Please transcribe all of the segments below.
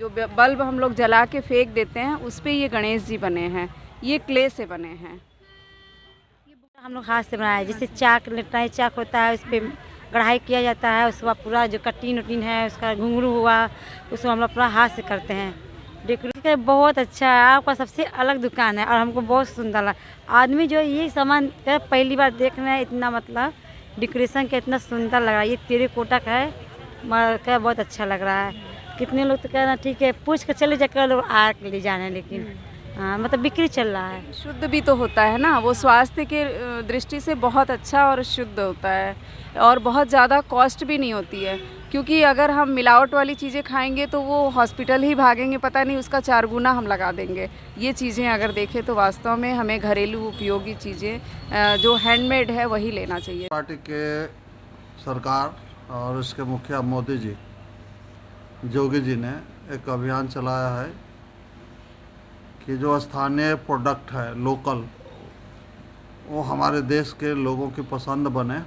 जो बल्ब हम लोग जला के फेंक देते हैं उस पे ये गणेश जी बने हैं। ये क्ले से बने हैं। हम लोग हाथ से बनाया है, जैसे चाक लिटाई चाक होता है उस पर कढ़ाई किया जाता है। उसके बाद पूरा जो कटीन उटीन है उसका घुंघरू हुआ उसको हम लोग पूरा हाथ से करते हैं। डेकोरेशन बहुत अच्छा है, आपका सबसे अलग दुकान है और हमको बहुत सुंदर लगा। आदमी जो ये सामान पहली बार देख रहे हैं, इतना मतलब डेकोरेशन का इतना सुंदर लग रहा है। ये टेराकोटा का है, मगर बहुत अच्छा लग रहा है। कितने लोग तो कह रहे हैं ठीक है पूछ कर चले जाकर लोग आग ले जाना है, लेकिन हाँ मतलब बिक्री चल रहा है। शुद्ध भी तो होता है ना, वो स्वास्थ्य के दृष्टि से बहुत अच्छा और शुद्ध होता है और बहुत ज़्यादा कॉस्ट भी नहीं होती है। क्योंकि अगर हम मिलावट वाली चीज़ें खाएंगे तो वो हॉस्पिटल ही भागेंगे, पता नहीं उसका 4 गुना हम लगा देंगे। ये चीज़ें अगर देखें तो वास्तव में हमें घरेलू उपयोगी चीज़ें जो हैंडमेड है वही लेना चाहिए। पार्टी के सरकार और इसके मुखिया मोदी जी, योगी जी ने एक अभियान चलाया है कि जो स्थानीय प्रोडक्ट है लोकल, वो हमारे देश के लोगों की पसंद बने।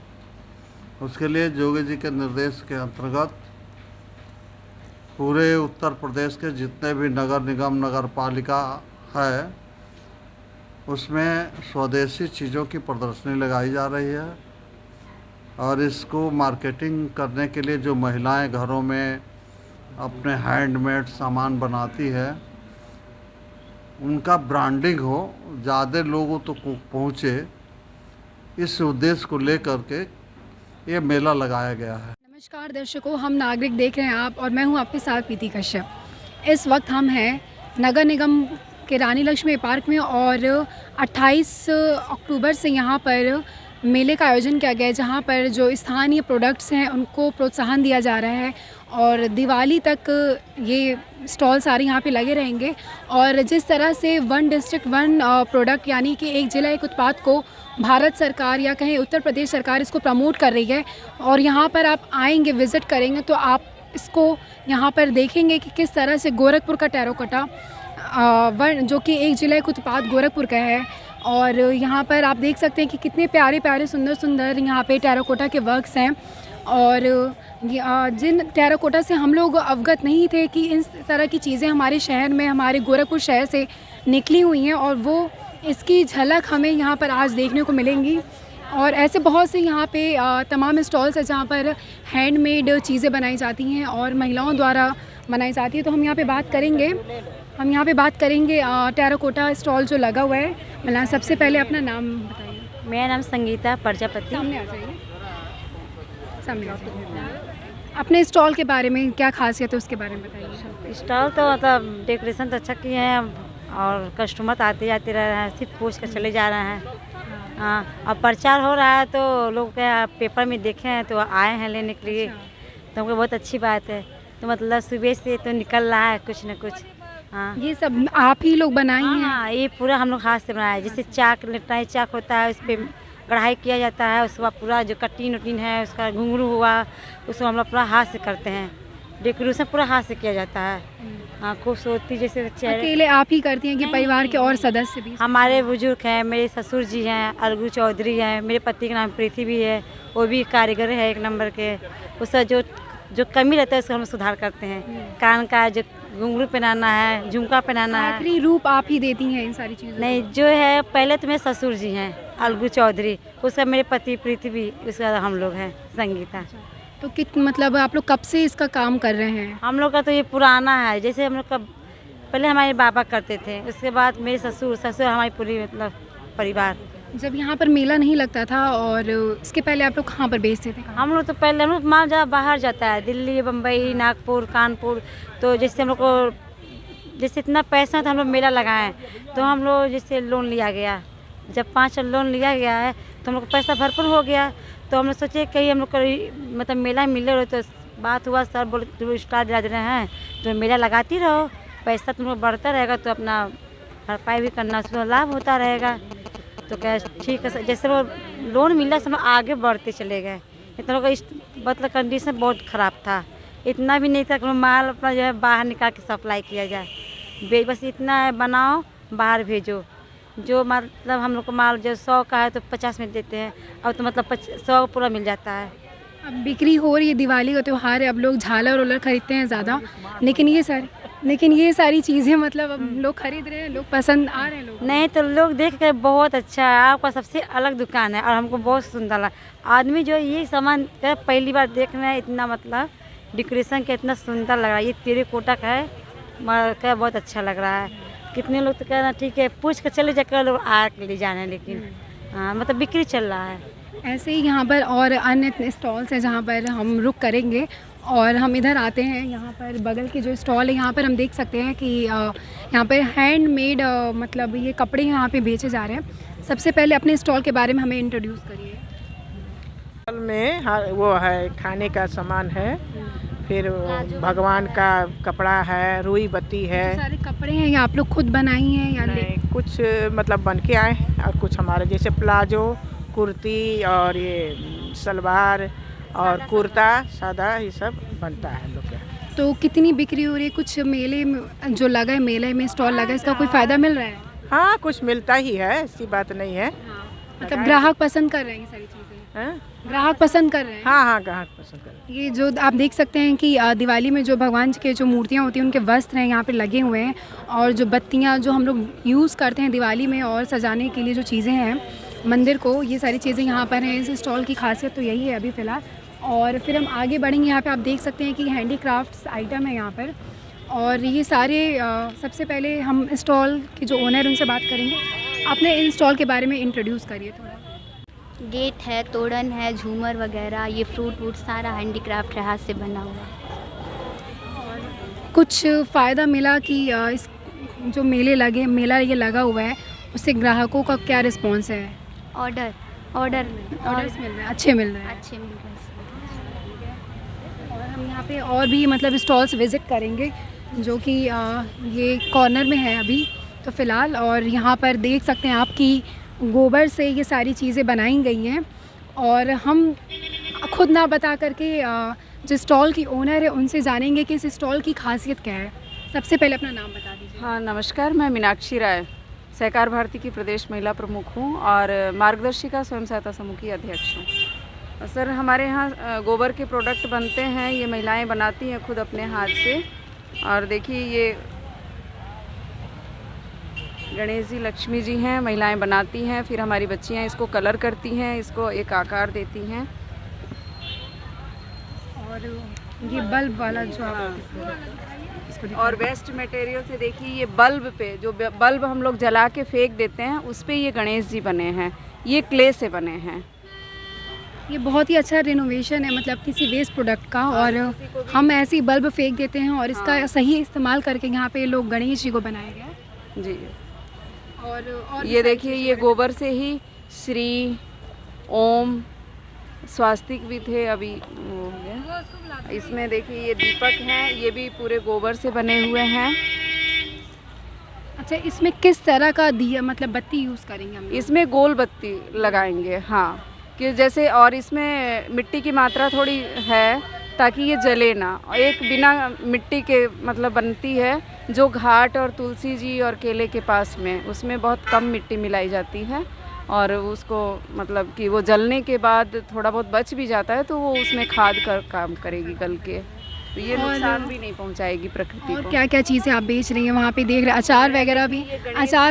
उसके लिए योगी जी के निर्देश के अंतर्गत पूरे उत्तर प्रदेश के जितने भी नगर निगम नगर पालिका है उसमें स्वदेशी चीज़ों की प्रदर्शनी लगाई जा रही है। और इसको मार्केटिंग करने के लिए जो महिलाएं घरों में अपने हैंडमेड सामान बनाती है उनका ब्रांडिंग हो, ज़्यादा लोगों तक तो पहुँचे, इस उद्देश्य को लेकर के ये मेला लगाया गया है। नमस्कार दर्शकों, हम नागरिक देख रहे हैं आप और मैं हूं आपके साथ प्रीति कश्यप। इस वक्त हम हैं नगर निगम के रानी लक्ष्मी पार्क में और 28 अक्टूबर से यहां पर मेले का आयोजन किया गया है, जहां पर जो स्थानीय प्रोडक्ट्स हैं उनको प्रोत्साहन दिया जा रहा है और दिवाली तक ये स्टॉल सारे यहाँ पे लगे रहेंगे। और जिस तरह से वन डिस्ट्रिक्ट वन प्रोडक्ट यानी कि एक ज़िला एक उत्पाद को भारत सरकार या कहें उत्तर प्रदेश सरकार इसको प्रमोट कर रही है और यहाँ पर आप आएंगे विज़िट करेंगे तो आप इसको यहाँ पर देखेंगे कि किस तरह से गोरखपुर का टेराकोटा वन जो कि एक ज़िला एक उत्पाद गोरखपुर का है। और यहाँ पर आप देख सकते हैं कि कितने प्यारे प्यारे सुंदर सुंदर यहाँ पे टेराकोटा के वर्क्स हैं। और जिन टेराकोटा से हम लोग अवगत नहीं थे कि इस तरह की चीज़ें हमारे शहर में हमारे गोरखपुर शहर से निकली हुई हैं और वो इसकी झलक हमें यहाँ पर आज देखने को मिलेंगी। और ऐसे बहुत से यहाँ पे तमाम स्टॉल्स हैं जहाँ पर हैंडमेड चीज़ें बनाई जाती हैं और महिलाओं द्वारा बनाई जाती है। तो हम यहाँ पे बात करेंगे टेराकोटा स्टॉल जो लगा हुआ है। मतलब सबसे पहले अपना नाम बताइए। मेरा नाम संगीता प्रजापति। सामने आ जाइए, सामने आ जाइए। अपने स्टॉल के बारे में क्या खासियत है उसके बारे में बताइए। स्टॉल तो मतलब डेकोरेशन तो अच्छा किए हैं और कस्टमर आते जाते रह रहे हैं, सिर्फ पूछ कर चले जा रहे हैं। हाँ, अब प्रचार हो रहा है तो लोग क्या पेपर में देखे हैं तो आए हैं लेने के लिए। तो हमको बहुत अच्छी बात है। तो मतलब सुबह से तो निकल रहा है कुछ न कुछ। हाँ, ये सब आप ही लोग बनाई हैं? हाँ, ये पूरा हम लोग हाथ से बनाया है। जैसे चाक लिटाई चाक होता है उस पर कढ़ाई किया जाता है। उसके बाद पूरा जो कटीन उटीन है उसका घुंघरू हुआ उसको हम लोग पूरा हाथ से करते हैं। डेकोरेशन पूरा हाथ से किया जाता है। हाँ, खूबसूरती जैसे अकेले आप ही करती हैं कि परिवार के और सदस्य भी? हमारे बुजुर्ग हैं, मेरे ससुर जी हैं, अलगू चौधरी हैं, मेरे पति का नाम प्रीति भी है, वो भी कारीगर है एक नंबर के। उसका जो कमी रहता है उसको हम सुधार करते हैं। कान का जो घुंघरू पहनाना है, झुमका पहनाना है। आखिरी रूप आप ही देती हैं इन सारी चीज़ों? नहीं, जो है पहले तो मेरे ससुर जी हैं अलगू चौधरी, उसका मेरे पति प्रीति भी, उसका हम लोग हैं संगीता। तो मतलब आप लोग कब से इसका काम कर रहे हैं? हम लोग का तो ये पुराना है। जैसे हम लोग का पहले हमारे बाबा करते थे, उसके बाद मेरे ससुर हमारी पूरी मतलब परिवार। जब यहाँ पर मेला नहीं लगता था और इसके पहले आप लोग कहाँ पर बेचते थे? हम लोग तो पहले हम लोग माल जहाँ बाहर जाता है, दिल्ली बम्बई नागपुर कानपुर। तो जैसे हम लोग को जैसे इतना पैसा था हम लोग मेला लगाएं तो हम लोग जैसे लोन लिया गया। जब 5 लोन लिया गया है तो हम लोग को पैसा भरपूर हो गया। तो हम लोग सोचे कहीं हम लोग को मतलब मेला मिले रहो। तो बात हुआ, सर बोले तुम स्टार दिला रहे हैं तो मेला लगाती रहो, पैसा तुम लोग बढ़ता रहेगा तो अपना भरपाई भी करना, उसमें लाभ होता रहेगा। तो क्या ठीक है, जैसे वो लोन मिला सब आगे बढ़ते चले गए। इतना लोग मतलब कंडीशन बहुत ख़राब था, इतना भी नहीं था कि माल अपना जो है बाहर निकाल के सप्लाई किया जाए। बस इतना है बनाओ बाहर भेजो। जो मतलब हम लोग को माल जो 100 का है तो 50 में देते हैं, अब तो मतलब 100 पूरा मिल जाता है। अब बिक्री हो रही है, दिवाली का त्यौहार है, अब लोग झालर उलर खरीदते हैं ज़्यादा, लेकिन लेकिन ये सारी चीज़ें मतलब अब लोग खरीद रहे हैं, लोग पसंद आ रहे हैं लोग। नहीं तो लोग देख कर बहुत अच्छा है, आपका सबसे अलग दुकान है और हमको बहुत सुंदर लगा। आदमी जो ये सामान का पहली बार देख रहे हैं, इतना मतलब डेकोरेशन का इतना सुंदर लग रहा है। ये टेराकोटा का है, का बहुत अच्छा लग रहा है। कितने लोग तो कह रहे हैं ठीक है पूछ कर चले जाकर लोग आ ले जाना है, लेकिन हाँ मतलब बिक्री चल रहा है। ऐसे ही यहाँ पर और अन्य स्टॉल्स हैं जहाँ पर हम रुक करेंगे और हम इधर आते हैं। यहाँ पर बगल की जो स्टॉल है यहाँ पर हम देख सकते हैं कि यहाँ पर हैंडमेड मतलब ये कपड़े यहाँ पे बेचे जा रहे हैं। सबसे पहले अपने स्टॉल के बारे में हमें इंट्रोड्यूस करिए। स्टॉल में वो है खाने का सामान है, फिर भगवान का कपड़ा है, रुई बत्ती है। सारे कपड़े हैं ये आप लोग खुद बनाई हैं या नहीं, कुछ मतलब बन के आए हैं और कुछ हमारे जैसे प्लाजो, कुर्ती और ये सलवार और कुर्ता सादा ये सब बनता है लोग का। तो कितनी बिक्री हो रही है? कुछ मेले में जो लगा है, मेले में स्टॉल लगा है, इसका कोई फ़ायदा मिल रहा है? हाँ कुछ मिलता ही है, ऐसी बात नहीं है। मतलब ग्राहक पसंद कर रहे हैं ये सारी चीज़ें? हाँ ग्राहक पसंद कर रहे हैं? हाँ ग्राहक पसंद कर। ये जो आप देख सकते हैं कि दिवाली में जो भगवान जी के जो मूर्तियाँ होती हैं उनके वस्त्र हैं यहाँ पे लगे हुए हैं, और जो बत्तियाँ जो हम लोग यूज़ करते हैं दिवाली में और सजाने के लिए जो चीज़ें हैं मंदिर को, ये सारी चीज़ें यहाँ पर हैं। इस स्टॉल की खासियत तो यही है अभी फ़िलहाल। और फिर हम आगे बढ़ेंगे, यहाँ पे आप देख सकते हैं कि हैंडीक्राफ्ट्स आइटम है यहाँ पर, और ये सारे सबसे पहले हम स्टॉल के जो ओनर उनसे बात करेंगे। आपने इन स्टॉल के बारे में इंट्रोड्यूस करिए थोड़ा। गेट है, तोड़न है, झूमर वगैरह, ये फ्रूट वूट सारा हैंडीक्राफ्ट है, हाथ से बना हुआ। कुछ फ़ायदा मिला कि इस जो मेला ये लगा हुआ है उससे ग्राहकों का क्या रिस्पॉन्स है? ऑर्डर ऑर्डर्स मिल रहे हैं, अच्छे मिल रहे हैं। अच्छे मिल रहे हैं। और हम यहाँ पे और भी मतलब स्टॉल्स विज़िट करेंगे जो कि ये कॉर्नर में है अभी तो फ़िलहाल। और यहाँ पर देख सकते हैं आप कि गोबर से ये सारी चीज़ें बनाई गई हैं, और हम खुद ना बता करके जो स्टॉल की ओनर है उनसे जानेंगे कि इस स्टॉल की खासियत क्या है। सबसे पहले अपना नाम बता दीजिए। हाँ नमस्कार, मैं मीनाक्षी राय सहकार भारती की प्रदेश महिला प्रमुख हूँ और मार्गदर्शिका स्वयं सहायता समूह की अध्यक्ष हूँ। सर हमारे यहाँ गोबर के प्रोडक्ट बनते हैं, ये महिलाएं बनाती हैं खुद अपने हाथ से। और देखिए ये गणेश जी, लक्ष्मी जी हैं, महिलाएं बनाती हैं, फिर हमारी बच्चियां इसको कलर करती हैं, इसको एक आकार देती हैं। और ये बल्ब वाला जो और वेस्ट मटेरियल से देखिए ये बल्ब पे जो बल्ब हम लोग जला के फेंक देते हैं उस पे ये गणेश जी बने हैं, ये क्ले से बने हैं। ये बहुत ही अच्छा रिनोवेशन है मतलब किसी वेस्ट प्रोडक्ट का, और हम ऐसे ही बल्ब फेंक देते हैं और इसका सही इस्तेमाल करके यहाँ पे लोग गणेश जी को बनाया गया है जी। और ये देखिए ये गोबर से ही श्री, ओम, स्वास्तिक भी थे, अभी वो हो गया। इसमें देखिए ये दीपक हैं, ये भी पूरे गोबर से बने हुए हैं। अच्छा, इसमें किस तरह का दिया मतलब बत्ती यूज़ करेंगे हम? इसमें गोल बत्ती लगाएंगे, हाँ, कि जैसे, और इसमें मिट्टी की मात्रा थोड़ी है ताकि ये जले ना। एक बिना मिट्टी के मतलब बनती है जो घाट और तुलसी जी और केले के पास में, उसमें बहुत कम मिट्टी मिलाई जाती है और उसको मतलब कि वो जलने के बाद थोड़ा बहुत बच भी जाता है तो वो उसमें खाद कर काम करेगी गल के, तो ये नुकसान भी नहीं पहुंचाएगी प्रकृति और को। क्या क्या चीज़ें आप बेच रही हैं वहाँ पे? देख रहे हैं अचार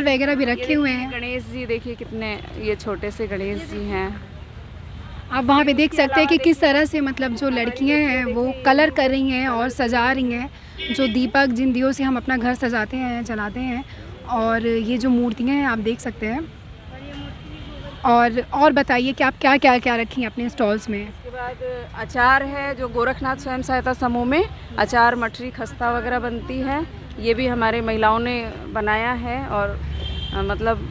वगैरह भी रखे हुए हैं। गणेश जी देखिए कितने ये छोटे से गणेश जी हैं। आप वहाँ पे देख सकते हैं कि किस तरह से मतलब जो लड़कियाँ हैं वो कलर कर रही हैं और सजा रही हैं, जो दीपक जिन दियों से हम अपना घर सजाते हैं, जलाते हैं। और ये जो मूर्तियाँ हैं आप देख सकते हैं। और बताइए कि आप क्या क्या क्या रखी हैं अपने स्टॉल्स में? उसके बाद अचार है जो गोरखनाथ स्वयं सहायता समूह में अचार, मठरी, खस्ता वगैरह बनती है, ये भी हमारे महिलाओं ने बनाया है और मतलब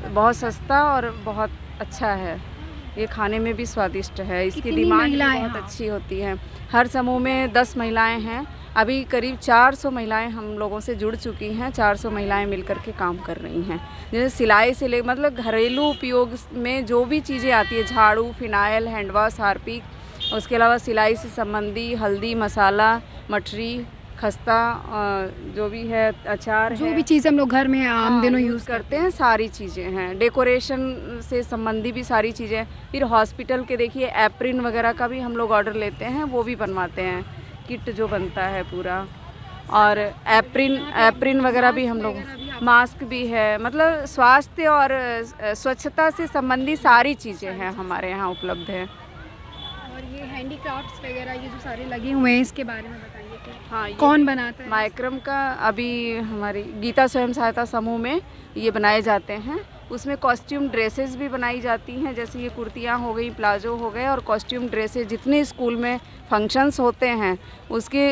बहुत सस्ता और बहुत अच्छा है। ये खाने में भी स्वादिष्ट है, इसकी डिमांड भी बहुत अच्छी होती है। हर समूह में 10 महिलाएं हैं, अभी करीब 400 महिलाएं हम लोगों से जुड़ चुकी हैं। 400 महिलाएं मिलकर के काम कर रही हैं, जैसे सिलाई से ले मतलब घरेलू उपयोग में जो भी चीज़ें आती है, झाड़ू, फिनाइल, हैंड वॉश, हार्पिक, उसके अलावा सिलाई से संबंधी हल्दी, मसाला, मठरी, खस्ता, जो भी है, अचार, जो भी चीज़ हम लोग घर में आम दिनों यूज़ करते हैं, सारी चीज़ें हैं। डेकोरेशन से संबंधी भी सारी चीज़ें। फिर हॉस्पिटल के देखिए एप्रिन वगैरह का भी हम लोग ऑर्डर लेते हैं, वो भी बनवाते हैं, किट जो बनता है पूरा। और एप्रिन वगैरह भी हम लोग, मास्क भी है, मतलब स्वास्थ्य और स्वच्छता से संबंधी सारी चीज़ें हैं हमारे यहाँ उपलब्ध हैं। और ये हैंडीक्राफ्ट्स वगैरह ये जो सारे लगे हुए हैं इसके बारे में बताइए कि हाँ, ये कौन बनाता है? माइक्रम का अभी हमारी गीता स्वयं सहायता समूह में ये बनाए जाते हैं। उसमें कॉस्ट्यूम ड्रेसेस भी बनाई जाती हैं, जैसे ये कुर्तियाँ हो गई, प्लाजो हो गए, और कॉस्ट्यूम ड्रेसेस जितने स्कूल में फंक्शंस होते हैं उसके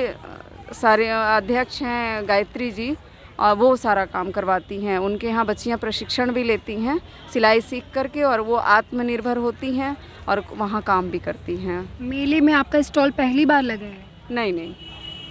सारे अध्यक्ष हैं गायत्री जी, और वो सारा काम करवाती हैं। उनके यहाँ बच्चियाँ प्रशिक्षण भी लेती हैं सिलाई सीख करके, और वो आत्मनिर्भर होती हैं और वहाँ काम भी करती हैं। मेले में आपका स्टॉल पहली बार लगा है? नहीं,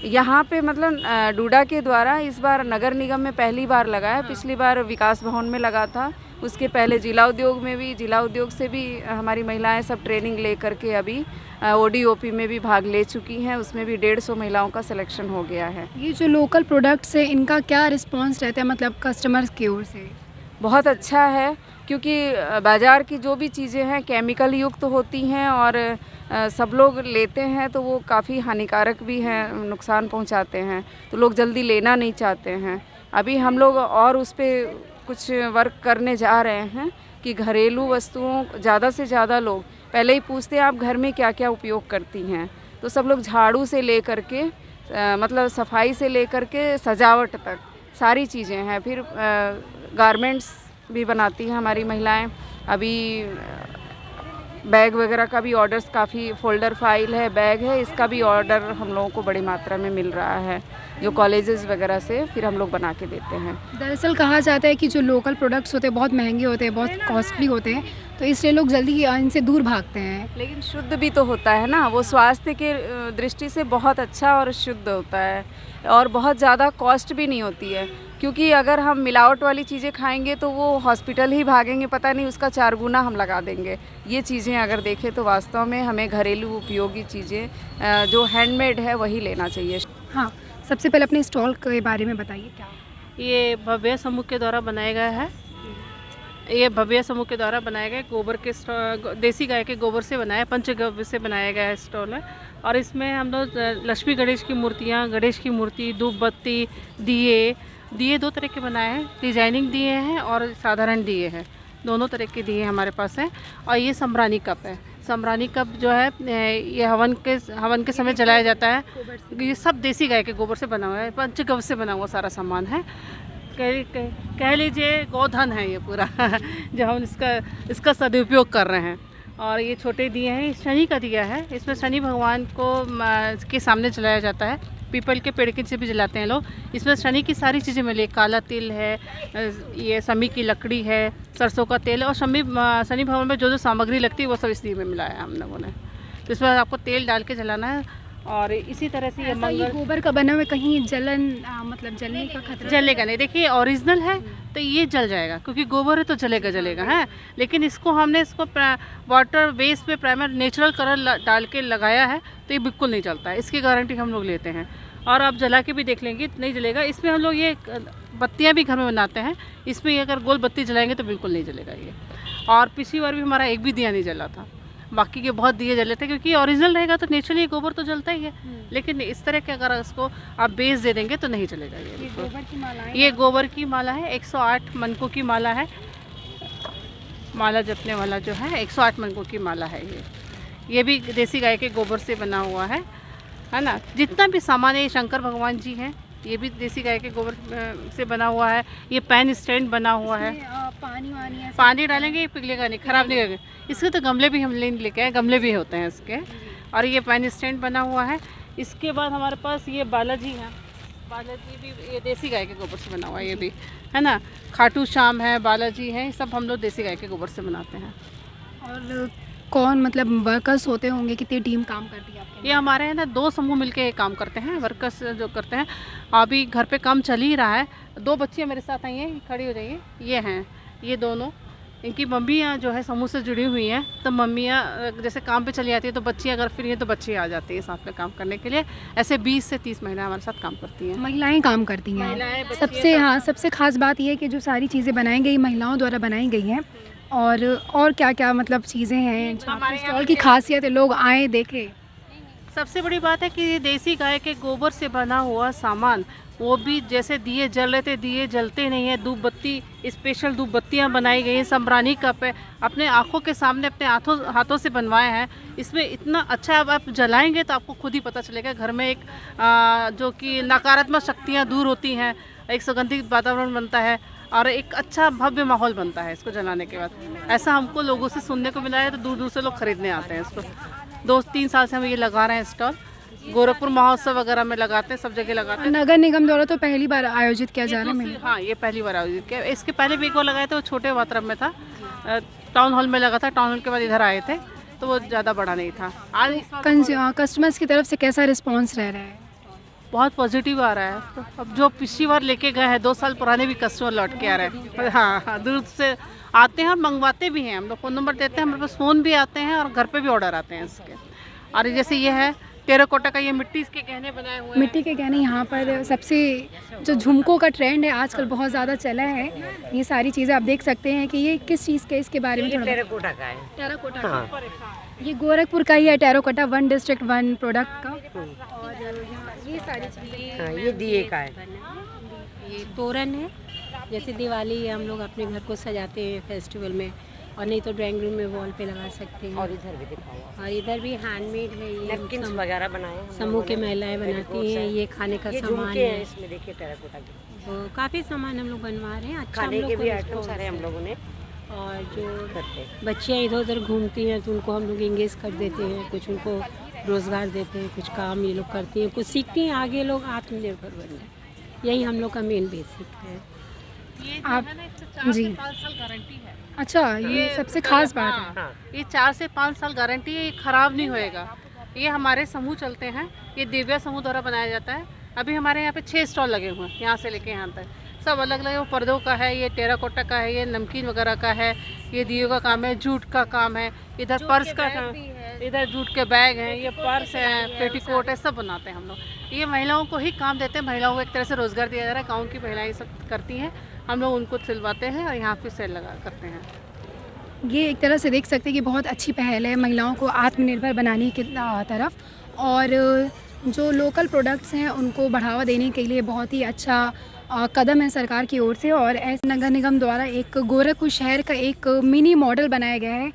यहाँ पे मतलब डूडा के द्वारा इस बार नगर निगम में पहली बार लगा है। पिछली बार विकास भवन में लगा था, उसके पहले जिला उद्योग में भी, जिला उद्योग से भी हमारी महिलाएं सब ट्रेनिंग ले करके अभी ODOP में भी भाग ले चुकी हैं। उसमें भी 150 महिलाओं का सिलेक्शन हो गया है। ये जो लोकल प्रोडक्ट्स है इनका क्या रिस्पांस रहता है, मतलब कस्टमर्स की ओर से? बहुत अच्छा है, क्योंकि बाज़ार की जो भी चीज़ें हैं केमिकल युक्त होती हैं, और सब लोग लेते हैं तो वो काफ़ी हानिकारक भी हैं, नुकसान पहुंचाते हैं, तो लोग जल्दी लेना नहीं चाहते हैं। अभी हम लोग और उस पर कुछ वर्क करने जा रहे हैं कि घरेलू वस्तुओं ज़्यादा से ज़्यादा लोग पहले ही पूछते हैं आप घर में क्या क्या उपयोग करती हैं, तो सब लोग झाड़ू से ले करके मतलब सफाई से ले करके सजावट तक सारी चीज़ें हैं। फिर गारमेंट्स भी बनाती हैं हमारी महिलाएं। अभी बैग वगैरह का भी ऑर्डर्स काफ़ी, फोल्डर फाइल है, बैग है, इसका भी ऑर्डर हम लोगों को बड़ी मात्रा में मिल रहा है, जो कॉलेजेस वगैरह से फिर हम लोग बना के देते हैं। दरअसल कहा जाता है कि जो लोकल प्रोडक्ट्स होते हैं बहुत महंगे होते हैं, बहुत कॉस्टली होते हैं, तो इसलिए लोग जल्दी ही इनसे दूर भागते हैं। लेकिन शुद्ध भी तो होता है ना, वो स्वास्थ्य के दृष्टि से बहुत अच्छा और शुद्ध होता है, और बहुत ज़्यादा कॉस्ट भी नहीं होती है। क्योंकि अगर हम मिलावट वाली चीज़ें खाएंगे तो वो हॉस्पिटल ही भागेंगे, पता नहीं उसका 4 गुना हम लगा देंगे। ये चीज़ें अगर देखें तो वास्तव में हमें घरेलू उपयोगी चीज़ें जो हैंडमेड है वही लेना चाहिए। हाँ, सबसे पहले अपने स्टॉल के बारे में बताइए क्या? ये भव्य समूह के द्वारा बनाया गया है। ये भव्य समूह के द्वारा बनाया गया गोबर के देसी गाय के गोबर से बनाया, पंचगव्य से बनाया गया है स्टॉल है। और इसमें हम लोग लक्ष्मी गणेश की मूर्तियाँ, गणेश की मूर्ति, धूप बत्ती, दिए 2 तरह के बनाए हैं, डिजाइनिंग दिए हैं और साधारण दिए हैं, दोनों तरह के दिए हमारे पास हैं। और ये सम्रानी कप है। सम्रानी कप जो है ये हवन के समय जलाया जाता है। ये सब देसी गाय के गोबर से बना हुआ है, पंचगव्य से बना हुआ सारा सामान है। कह लीजिए गोधन है ये पूरा जो हम इसका सदुपयोग कर रहे हैं। और ये छोटे दिए हैं, शनि का दिया है, इसमें शनि भगवान को के सामने जलाया जाता है। पीपल के पेड़ के नीचे भी जलाते हैं लोग। इसमें शनि की सारी चीज़ें मिली, काला तिल है, ये शमी की लकड़ी है, सरसों का तेल, और शनि भगवान में जो जो सामग्री लगती है वो सब इस दिए में मिलाया है हम लोगों ने। तो इसमें आपको तेल डाल के जलाना है। और इसी तरह से ये गोबर का बना हुआ कहीं मतलब जलने का खतरा? जलेगा नहीं, देखिए ओरिजिनल है तो ये जल जाएगा, क्योंकि गोबर है तो जलेगा है। लेकिन इसको वाटर बेस पे प्राइमर नेचुरल कलर डाल के लगाया है तो ये बिल्कुल नहीं जलता है, इसकी गारंटी हम लोग लेते हैं। और आप जला के भी देख लेंगे नहीं जलेगा। इसमें हम लोग ये बत्तियाँ भी घर में बनाते हैं, इसमें अगर गोल बत्ती जलाएंगे तो बिल्कुल नहीं जलेगा ये। और पिछली बार भी हमारा एक भी दिया नहीं जला था, बाकी के बहुत दिए जले थे, क्योंकि ओरिजिनल रहेगा तो नेचुरली गोबर तो जलता ही है। लेकिन इस तरह के अगर उसको आप बेस दे देंगे तो नहीं चलेगा ये। गोबर की माला है? ये गोबर की माला है, 108 मनकों की माला है। माला जपने वाला जो है 108 मनकों की माला है ये भी देसी गाय के गोबर से बना हुआ है ना। जितना भी सामान है, शंकर भगवान जी हैं, ये भी देसी गाय के गोबर से बना हुआ है। ये पेन स्टैंड बना हुआ है। पानी डालेंगे ये पिघलेगा नहीं, ख़राब नहीं होगा। इसके तो गमले भी हम लेके आए, गमले भी होते हैं इसके। और ये पेन स्टैंड बना हुआ है। इसके बाद हमारे पास ये बालाजी हैं, बालाजी भी ये देसी गाय के गोबर से बना हुआ है, ये भी है ना। खाटू श्याम है, बालाजी हैं, सब हम लोग देसी गाय के गोबर से बनाते हैं। और कौन मतलब वर्कर्स होते होंगे, कितनी टीम काम करती है आपके? ये हमारे है ना 2 समूह मिलके काम करते हैं, वर्कर्स जो करते हैं। अभी घर पे काम चल ही रहा है। 2 बच्चियाँ मेरे साथ आई हैं, खड़ी हो जाइए। ये हैं, ये दोनों, इनकी मम्मियाँ जो है समूह से जुड़ी हुई हैं। तो मम्मियाँ जैसे काम पे चली जाती है तो बच्चियाँ अगर फ्री हैं तो बच्ची आ जाती है साथ में काम करने के लिए। ऐसे 20 से 30 महिलाएं हमारे साथ काम करती हैं। महिलाएं काम करती हैं? महिलाएं, बच्चियाँ सबसे खास बात यह है कि जो सारी चीज़ें बनाई गई महिलाओं द्वारा बनाई गई हैं। और क्या क्या मतलब चीज़ें हैं जो आपके स्टॉल की खासियत है, लोग आए देखें? सबसे बड़ी बात है कि देसी गाय के गोबर से बना हुआ सामान, वो भी जैसे दिए जल रहे थे, दिए जलते नहीं है। धूप बत्ती, स्पेशल धूप बत्तियाँ बनाई गई हैं, संबरानी कप है, अपने आँखों के सामने अपने हाथों से बनवाए हैं। इसमें इतना अच्छा, अब आप जलाएंगे तो आपको खुद ही पता चलेगा घर में एक जो कि नकारात्मक शक्तियाँ दूर होती हैं, एक सुगंधित वातावरण बनता है और एक अच्छा भव्य माहौल बनता है इसको जलाने के बाद। ऐसा हमको लोगों से सुनने को मिला है, तो दूर दूर से लोग खरीदने आते हैं इसको। 2-3 साल से हम ये लगा रहे हैं स्टॉल। गोरखपुर महोत्सव वगैरह में लगाते हैं, सब जगह लगाते हैं। नगर निगम द्वारा तो पहली बार आयोजित किया जा रहा है। हाँ, ये पहली बार आयोजित किया। इसके पहले भी एक बार लगाए थे, वो छोटे मात्रा में था, टाउन हॉल में लगा था। टाउन हॉल के बाद इधर आए थे तो वो ज़्यादा बड़ा नहीं था। आज कस्टमर्स की तरफ से कैसा रिस्पॉन्स रह रहा है? बहुत पॉजिटिव आ रहा है। तो अब जो पिछली बार लेके गए हैं 2 साल पुराने भी कस्टमर लौट के आ रहे हैं। हाँ, दूर से आते हैं और मंगवाते भी हैं। हम लोग फ़ोन नंबर देते हैं, हमारे पास फ़ोन भी आते हैं और घर पे भी ऑर्डर आते हैं इसके। और जैसे ये है टेराकोटा का, ये मिट्टी के गहने बनाए हुए हैं। मिट्टी के गहने यहाँ पर सबसे जो झुमकों का ट्रेंड है आजकल बहुत ज़्यादा चला है। ये सारी चीज़ें आप देख सकते हैं कि ये किस चीज़ के, इसके बारे में थोड़ा। टेराकोटा का है। टेराकोटा का ये गोरखपुर का ही है, टेराकोटा 1 डिस्ट्रिक्ट 1 प्रोडक्ट का। और ये सारी चीज़ें, ये दिए का है। ये तोरण है, जैसे दिवाली हम लोग अपने घर को सजाते हैं फेस्टिवल में, और नहीं तो ड्राइंग रूम में वॉल पे लगा सकते हैं। और इधर भी दिखाओ। और इधर भी हैंडमेड है, ये नैपकिन्स वगैरह बनाए हैं समूह के महिलाएं बनाती हैं। ये खाने का सामान है, इसमें देखिए टेराकोटा के तो काफ़ी सामान हम लोग बनवा रहे हैं। अच्छा, खाने हम लोग के को भी आइटम response सारे हम है। लोगों ने और जो करते। बच्चियाँ इधर उधर घूमती हैं तो उनको हम लोग इंगेज कर देते हैं, कुछ उनको रोज़गार देते हैं, कुछ काम ये लोग करती हैं, कुछ सीखती हैं, आगे लोग आत्मनिर्भर बन जाए। यही हम लोग का मेन बेसिक है। आप जी 5 साल गारंटी है। अच्छा, ये सबसे खास बात है। हाँ, ये 4 से 5 साल गारंटी है, ये ख़राब नहीं होएगा। ये हमारे समूह चलते हैं, ये दिव्या समूह द्वारा बनाया जाता है। अभी हमारे यहाँ पे 6 स्टॉल लगे हुए हैं, यहाँ से लेके यहाँ तक सब अलग अलग। वो पर्दों का है, ये टेराकोटा का है, ये नमकीन वगैरह का है, ये दियों का काम है, जूट का काम है, इधर पर्स का काम, इधर जूट के बैग हैं, ये पर्स हैं, पेटीकोट है, सब बनाते हैं हम लोग। ये महिलाओं को ही काम देते हैं, महिलाओं को एक तरह से रोज़गार दिया जा रहा है। गाँव की महिलाएँ सब करती हैं, हम लोग उनको सिलवाते हैं और यहाँ पे सेल लगा करते हैं। ये एक तरह से देख सकते हैं कि बहुत अच्छी पहल है महिलाओं को आत्मनिर्भर बनाने की तरफ, और जो लोकल प्रोडक्ट्स हैं उनको बढ़ावा देने के लिए बहुत ही अच्छा कदम है सरकार की ओर से। और ऐसे नगर निगम द्वारा एक गोरखपुर शहर का एक मिनी मॉडल बनाया गया है,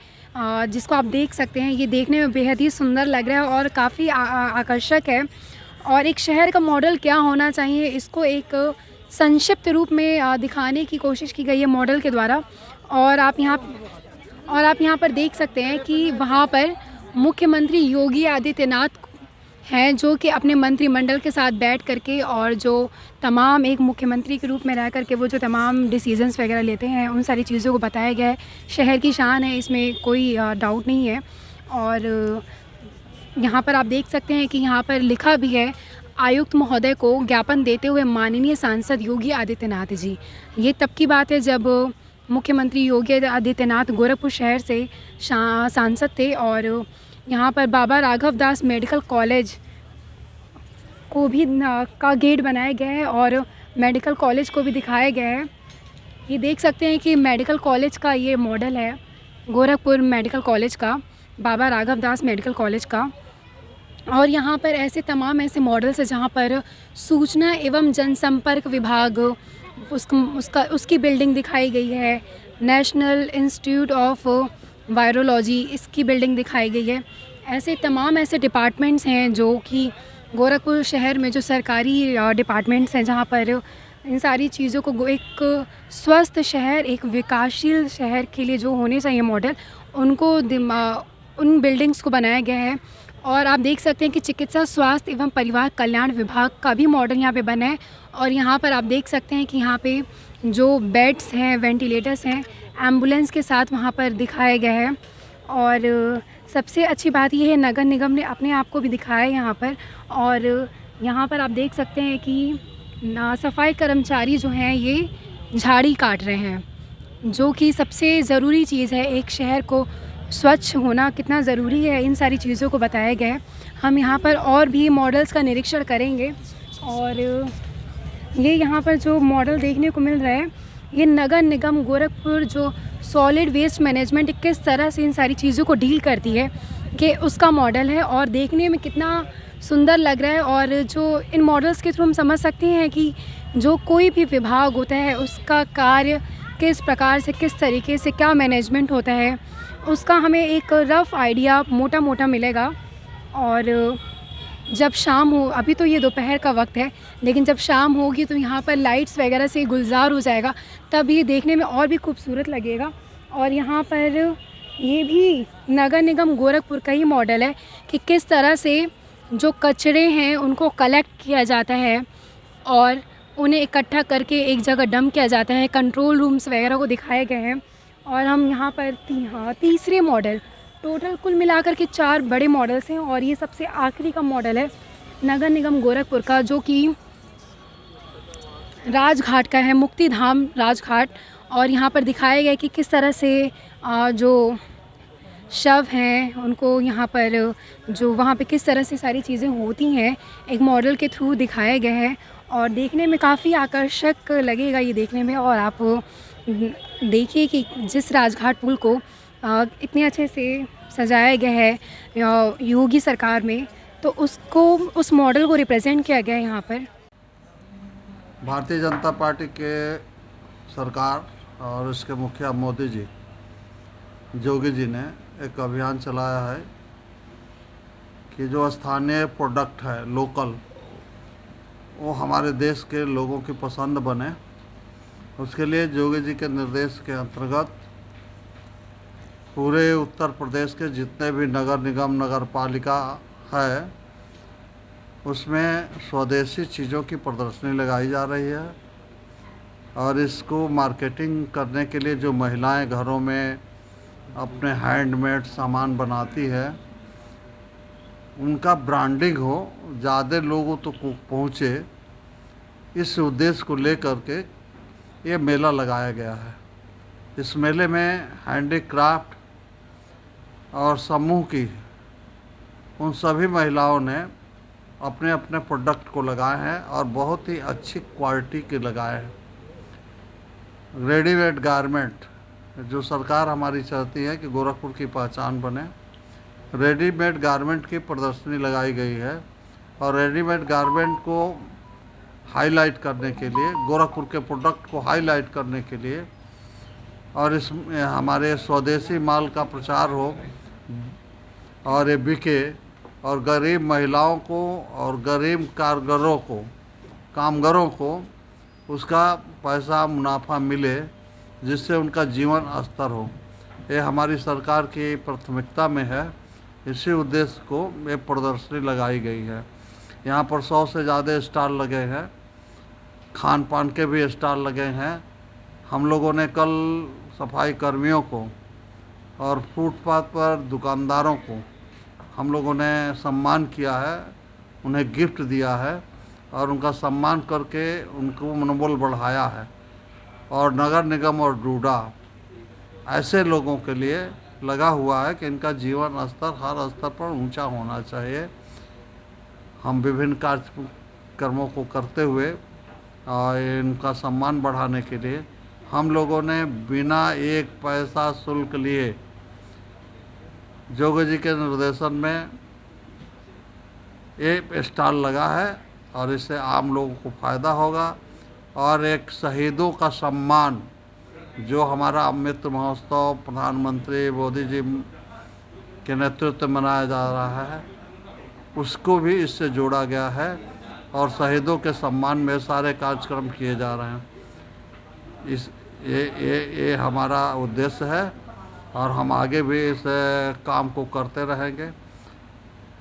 जिसको आप देख सकते हैं। ये देखने में बेहद ही सुंदर लग रहा है और काफ़ी आकर्षक है। और एक शहर का मॉडल क्या होना चाहिए, इसको एक संक्षिप्त रूप में दिखाने की कोशिश की गई है मॉडल के द्वारा। और आप यहाँ पर देख सकते हैं कि वहाँ पर मुख्यमंत्री योगी आदित्यनाथ हैं, जो कि अपने मंत्रिमंडल के साथ बैठ करके और जो तमाम एक मुख्यमंत्री के रूप में रह करके वो जो तमाम डिसीजंस वगैरह लेते हैं, उन सारी चीज़ों को बताया गया है। शहर की शान है, इसमें कोई डाउट नहीं है। और यहाँ पर आप देख सकते हैं कि यहाँ पर लिखा भी है, आयुक्त महोदय को ज्ञापन देते हुए माननीय सांसद योगी आदित्यनाथ जी। ये तब की बात है जब मुख्यमंत्री योगी आदित्यनाथ गोरखपुर शहर से सांसद थे। और यहाँ पर बाबा राघव दास मेडिकल कॉलेज को भी का गेट बनाया गया है और मेडिकल कॉलेज को भी दिखाया गया है। ये देख सकते हैं कि मेडिकल कॉलेज का ये मॉडल है, गोरखपुर मेडिकल कॉलेज का, बाबा राघव दास मेडिकल कॉलेज का। और यहाँ पर ऐसे तमाम ऐसे मॉडल्स हैं जहाँ पर सूचना एवं जनसंपर्क विभाग उसकी बिल्डिंग दिखाई गई है। नेशनल इंस्टीट्यूट ऑफ वायरोलॉजी, इसकी बिल्डिंग दिखाई गई है। ऐसे तमाम ऐसे डिपार्टमेंट्स हैं जो कि गोरखपुर शहर में जो सरकारी डिपार्टमेंट्स हैं, जहाँ पर इन सारी चीज़ों को एक स्वस्थ शहर, एक विकासशील शहर के लिए जो होने चाहिए मॉडल, उनको उन बिल्डिंग्स को बनाया गया है। और आप देख सकते हैं कि चिकित्सा स्वास्थ्य एवं परिवार कल्याण विभाग का भी मॉडल यहाँ पे बना है। और यहाँ पर आप देख सकते हैं कि यहाँ पे जो बेड्स हैं, वेंटिलेटर्स हैं, एम्बुलेंस के साथ वहाँ पर दिखाया गया है। और सबसे अच्छी बात ये है, नगर निगम ने अपने आप को भी दिखाया है यहाँ पर। और यहाँ पर आप देख सकते हैं कि सफाई कर्मचारी जो हैं ये झाड़ी काट रहे हैं, जो कि सबसे ज़रूरी चीज़ है। एक शहर को स्वच्छ होना कितना ज़रूरी है, इन सारी चीज़ों को बताया गया है। हम यहाँ पर और भी मॉडल्स का निरीक्षण करेंगे। और ये यहाँ पर जो मॉडल देखने को मिल रहा है, ये नगर निगम गोरखपुर जो सॉलिड वेस्ट मैनेजमेंट किस तरह से इन सारी चीज़ों को डील करती है, कि उसका मॉडल है और देखने में कितना सुंदर लग रहा है। और जो इन मॉडल्स के थ्रू हम समझ सकते हैं कि जो कोई भी विभाग होता है उसका कार्य किस प्रकार से, किस तरीके से, क्या मैनेजमेंट होता है, उसका हमें एक रफ़ आइडिया मोटा मोटा मिलेगा। और जब शाम हो, अभी तो ये दोपहर का वक्त है, लेकिन जब शाम होगी तो यहाँ पर लाइट्स वगैरह से गुलजार हो जाएगा, तब ये देखने में और भी खूबसूरत लगेगा। और यहाँ पर ये भी नगर निगम गोरखपुर का ही मॉडल है कि किस तरह से जो कचरे हैं उनको कलेक्ट किया जाता है और उन्हें इकट्ठा करके एक जगह डंप किया जाता है। कंट्रोल रूम्स वगैरह को दिखाए गए हैं। और हम यहाँ पर तीसरे मॉडल, टोटल कुल मिलाकर के 4 बड़े मॉडल्स हैं और ये सबसे आखिरी का मॉडल है नगर निगम गोरखपुर का, जो कि राजघाट का है, मुक्ति धाम राजघाट। और यहाँ पर दिखाया गया कि किस तरह से जो शव हैं उनको यहाँ पर, जो वहाँ पे किस तरह से सारी चीज़ें होती हैं, एक मॉडल के थ्रू दिखाया गया है। और देखने में काफ़ी आकर्षक लगेगा ये देखने में। और आप देखिए कि जिस राजघाट पुल को इतने अच्छे से सजाया गया है योगी सरकार में, तो उसको, उस मॉडल को रिप्रेजेंट किया गया है यहाँ पर। भारतीय जनता पार्टी के सरकार और इसके मुखिया मोदी जी, योगी जी ने एक अभियान चलाया है कि जो स्थानीय प्रोडक्ट है, लोकल, वो हमारे देश के लोगों की पसंद बने। उसके लिए योगी जी के निर्देश के अंतर्गत पूरे उत्तर प्रदेश के जितने भी नगर निगम, नगर पालिका है, उसमें स्वदेशी चीज़ों की प्रदर्शनी लगाई जा रही है। और इसको मार्केटिंग करने के लिए जो महिलाएं घरों में अपने हैंडमेड सामान बनाती है, उनका ब्रांडिंग हो, ज़्यादा लोगों तक पहुँचे, इस उद्देश्य को लेकर के ये मेला लगाया गया है। इस मेले में हैंडीक्राफ्ट और समूह की उन सभी महिलाओं ने अपने अपने प्रोडक्ट को लगाए हैं और बहुत ही अच्छी क्वालिटी के लगाए हैं। रेडीमेड गारमेंट, जो सरकार हमारी चाहती है कि गोरखपुर की पहचान बने, रेडीमेड गारमेंट की प्रदर्शनी लगाई गई है। और रेडीमेड गारमेंट को हाईलाइट करने के लिए, गोरखपुर के प्रोडक्ट को हाईलाइट करने के लिए, और इस हमारे स्वदेशी माल का प्रचार हो और ये बिके और गरीब महिलाओं को और गरीब कामगारों को उसका पैसा मुनाफा मिले, जिससे उनका जीवन स्तर हो। ये हमारी सरकार की प्राथमिकता में है। इसी उद्देश्य को ये प्रदर्शनी लगाई गई है। यहाँ पर 100 से ज़्यादा स्टॉल लगे हैं, खान पान के भी स्टॉल लगे हैं। हम लोगों ने कल सफाई कर्मियों को और फुटपाथ पर दुकानदारों को हम लोगों ने सम्मान किया है, उन्हें गिफ्ट दिया है और उनका सम्मान करके उनको मनोबल बढ़ाया है। और नगर निगम और डूडा ऐसे लोगों के लिए लगा हुआ है कि इनका जीवन स्तर हर स्तर पर ऊंचा होना चाहिए। हम विभिन्न कार्यक्रमों को करते हुए और इनका सम्मान बढ़ाने के लिए हम लोगों ने बिना एक पैसा शुल्क लिए योगी जी के निर्देशन में एक स्टॉल लगा है और इससे आम लोगों को फ़ायदा होगा। और एक शहीदों का सम्मान, जो हमारा अमृत महोत्सव प्रधानमंत्री मोदी जी के नेतृत्व में मनाया जा रहा है, उसको भी इससे जोड़ा गया है और शहीदों के सम्मान में सारे कार्यक्रम किए जा रहे हैं। ये हमारा उद्देश्य है और हम आगे भी इस काम को करते रहेंगे।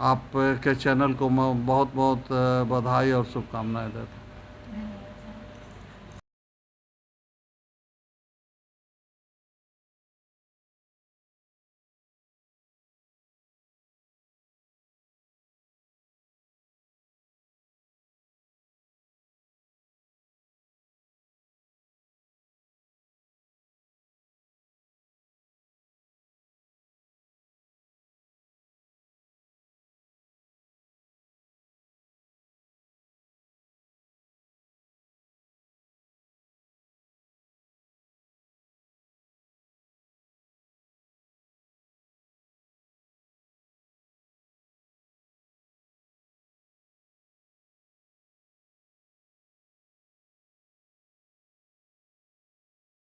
आपके चैनल को मैं बहुत बहुत बधाई और शुभकामनाएं देता हूँ।